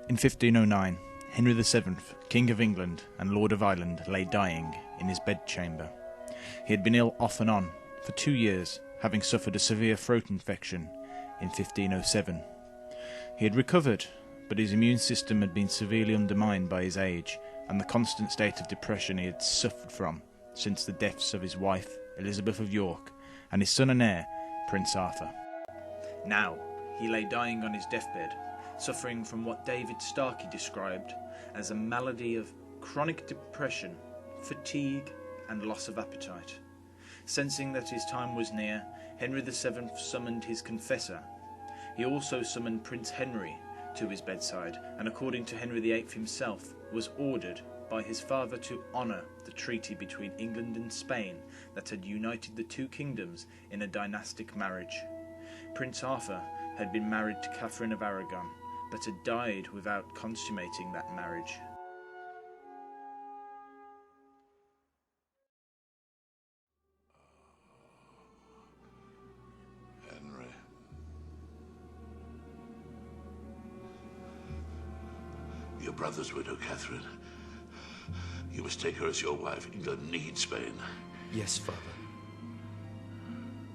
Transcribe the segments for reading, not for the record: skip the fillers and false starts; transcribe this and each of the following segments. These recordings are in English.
In 1509, Henry VII, King of England and Lord of Ireland, lay dying in his bedchamber. He had been ill off and on for 2 years, having suffered a severe throat infection in 1507. He had recovered, but his immune system had been severely undermined by his age and the constant state of depression he had suffered from since the deaths of his wife, Elizabeth of York, and his son and heir, Prince Arthur. Now, he lay dying on his deathbed, suffering from what David Starkey described as a malady of chronic depression, fatigue and loss of appetite. Sensing that his time was near, Henry VII summoned his confessor. He also summoned Prince Henry to his bedside, and according to Henry VIII himself, was ordered by his father to honour the treaty between England and Spain that had united the two kingdoms in a dynastic marriage. Prince Arthur had been married to Catherine of Aragon, but had died without consummating that marriage. Henry. Your brother's widow, Catherine. You must take her as your wife. England needs Spain. Yes, Father.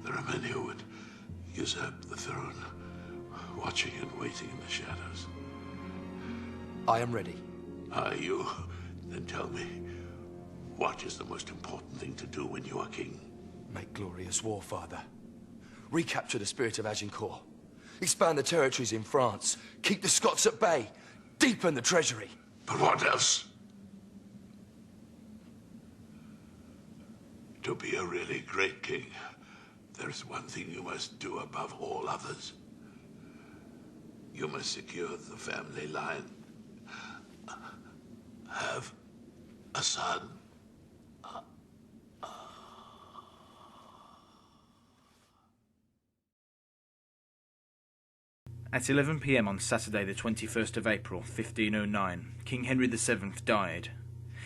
There are many who would usurp the throne, watching and waiting in the shadows. I am ready. Are you? Then tell me, what is the most important thing to do when you are king? Make glorious war, Father. Recapture the spirit of Agincourt. Expand the territories in France. Keep the Scots at bay. Deepen the treasury. But what else? To be a really great king, there's one thing you must do above all others. You must secure the family line. Have a son. At 11 p.m. on Saturday the 21st of April, 1509, King Henry VII died.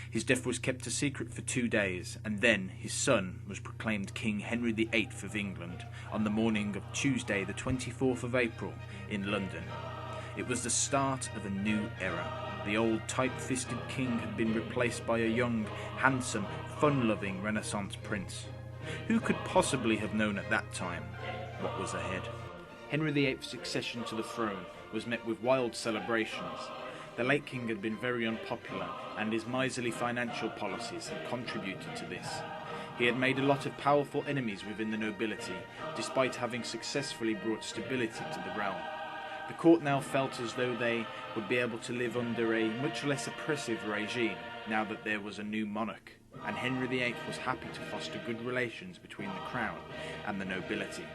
His death was kept a secret for 2 days, and then his son was proclaimed King Henry VIII of England on the morning of Tuesday the 24th of April in London. It was the start of a new era. The old tight-fisted king had been replaced by a young, handsome, fun-loving Renaissance prince. Who could possibly have known at that time what was ahead? Henry VIII's succession to the throne was met with wild celebrations. The late king had been very unpopular, and his miserly financial policies had contributed to this. He had made a lot of powerful enemies within the nobility, despite having successfully brought stability to the realm. The court now felt as though they would be able to live under a much less oppressive regime now that there was a new monarch, and Henry VIII was happy to foster good relations between the crown and the nobility.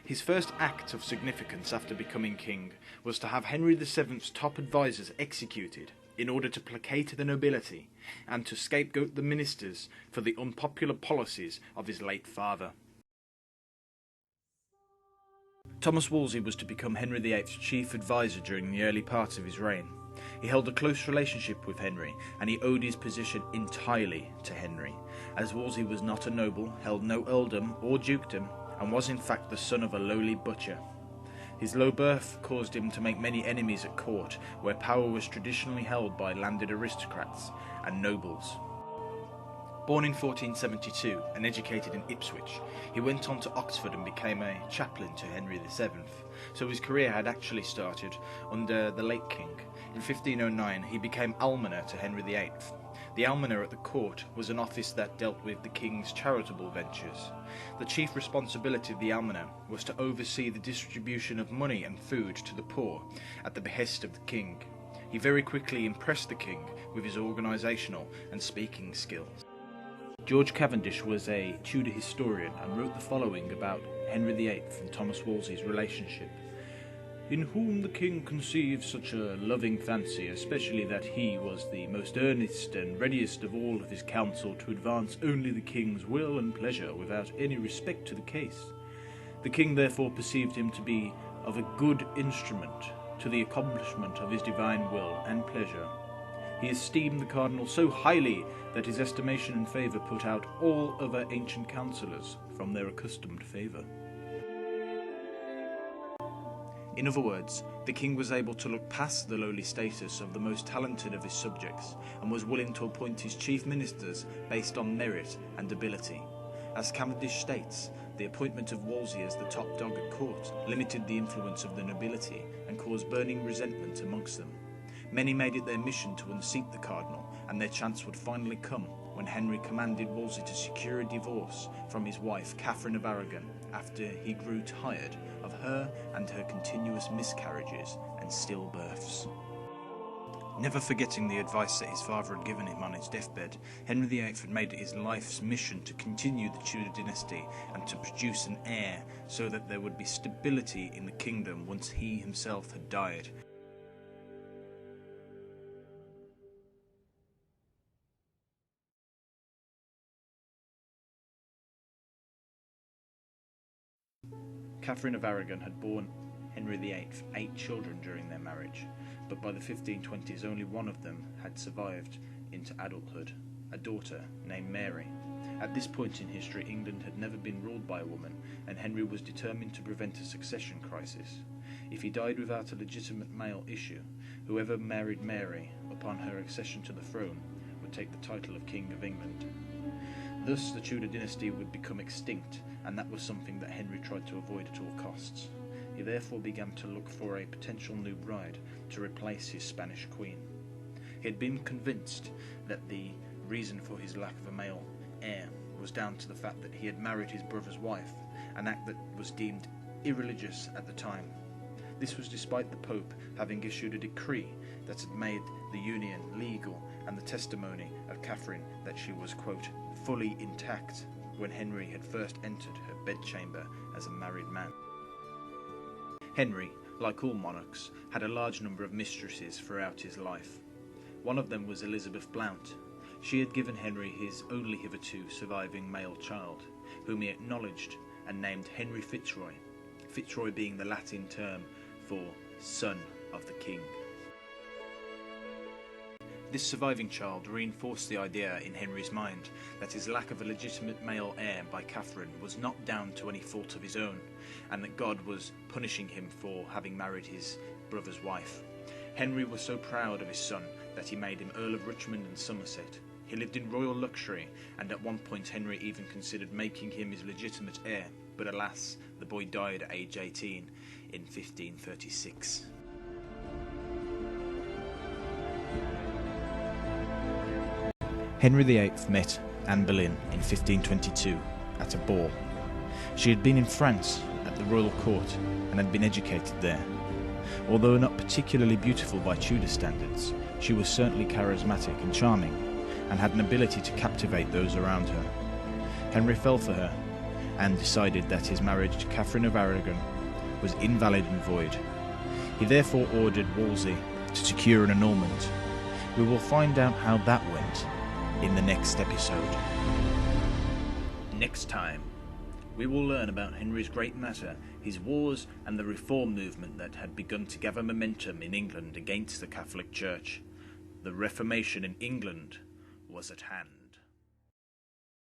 His first act of significance after becoming king was to have Henry VII's top advisors executed in order to placate the nobility and to scapegoat the ministers for the unpopular policies of his late father. Thomas Wolsey was to become Henry VIII's chief advisor during the early part of his reign. He held a close relationship with Henry, and he owed his position entirely to Henry, as Wolsey was not a noble, held no earldom or dukedom, and was in fact the son of a lowly butcher. His low birth caused him to make many enemies at court, where power was traditionally held by landed aristocrats and nobles. Born in 1472 and educated in Ipswich, he went on to Oxford and became a chaplain to Henry VII, so his career had actually started under the late king. In 1509 he became almoner to Henry VIII. The almoner at the court was an office that dealt with the king's charitable ventures. The chief responsibility of the almoner was to oversee the distribution of money and food to the poor at the behest of the king. He very quickly impressed the king with his organisational and speaking skills. George Cavendish was a Tudor historian and wrote the following about Henry VIII and Thomas Wolsey's relationship. In whom the king conceived such a loving fancy, especially that he was the most earnest and readiest of all of his council to advance only the king's will and pleasure without any respect to the case. The king therefore perceived him to be of a good instrument, to the accomplishment of his divine will and pleasure. He esteemed the Cardinal so highly that his estimation and favour put out all other ancient councillors from their accustomed favour. In other words, the king was able to look past the lowly status of the most talented of his subjects and was willing to appoint his chief ministers based on merit and ability. As Cavendish states, the appointment of Wolsey as the top dog at court limited the influence of the nobility and caused burning resentment amongst them. Many made it their mission to unseat the Cardinal, and their chance would finally come when Henry commanded Wolsey to secure a divorce from his wife Catherine of Aragon after he grew tired of her and her continuous miscarriages and stillbirths. Never forgetting the advice that his father had given him on his deathbed, Henry VIII had made it his life's mission to continue the Tudor dynasty and to produce an heir so that there would be stability in the kingdom once he himself had died. Catherine of Aragon had borne Henry VIII 8 children during their marriage, but by the 1520s only one of them had survived into adulthood, a daughter named Mary. At this point in history, England had never been ruled by a woman, and Henry was determined to prevent a succession crisis. If he died without a legitimate male issue, whoever married Mary upon her accession to the throne would take the title of King of England. Thus the Tudor dynasty would become extinct, and that was something that Henry tried to avoid at all costs. He therefore began to look for a potential new bride to replace his Spanish queen. He had been convinced that the reason for his lack of a male heir was down to the fact that he had married his brother's wife, an act that was deemed irreligious at the time. This was despite the Pope having issued a decree that had made the union legal, and the testimony of Catherine that she was, quote, fully intact when Henry had first entered her bedchamber as a married man. Henry, like all monarchs, had a large number of mistresses throughout his life. One of them was Elizabeth Blount. She had given Henry his only hitherto surviving male child, whom he acknowledged and named Henry Fitzroy, Fitzroy being the Latin term for son of the king. This surviving child reinforced the idea in Henry's mind that his lack of a legitimate male heir by Catherine was not down to any fault of his own, and that God was punishing him for having married his brother's wife. Henry was so proud of his son that he made him Earl of Richmond and Somerset. He lived in royal luxury, and at one point Henry even considered making him his legitimate heir, but alas, the boy died at age 18 in 1536. Henry VIII met Anne Boleyn in 1522 at a ball. She had been in France at the royal court and had been educated there. Although not particularly beautiful by Tudor standards, she was certainly charismatic and charming, and had an ability to captivate those around her. Henry fell for her, and decided that his marriage to Catherine of Aragon was invalid and void. He therefore ordered Wolsey to secure an annulment. We will find out how that went in the next episode. Next time, we will learn about Henry's great matter, his wars, and the reform movement that had begun to gather momentum in England against the Catholic Church. The Reformation in England was at hand.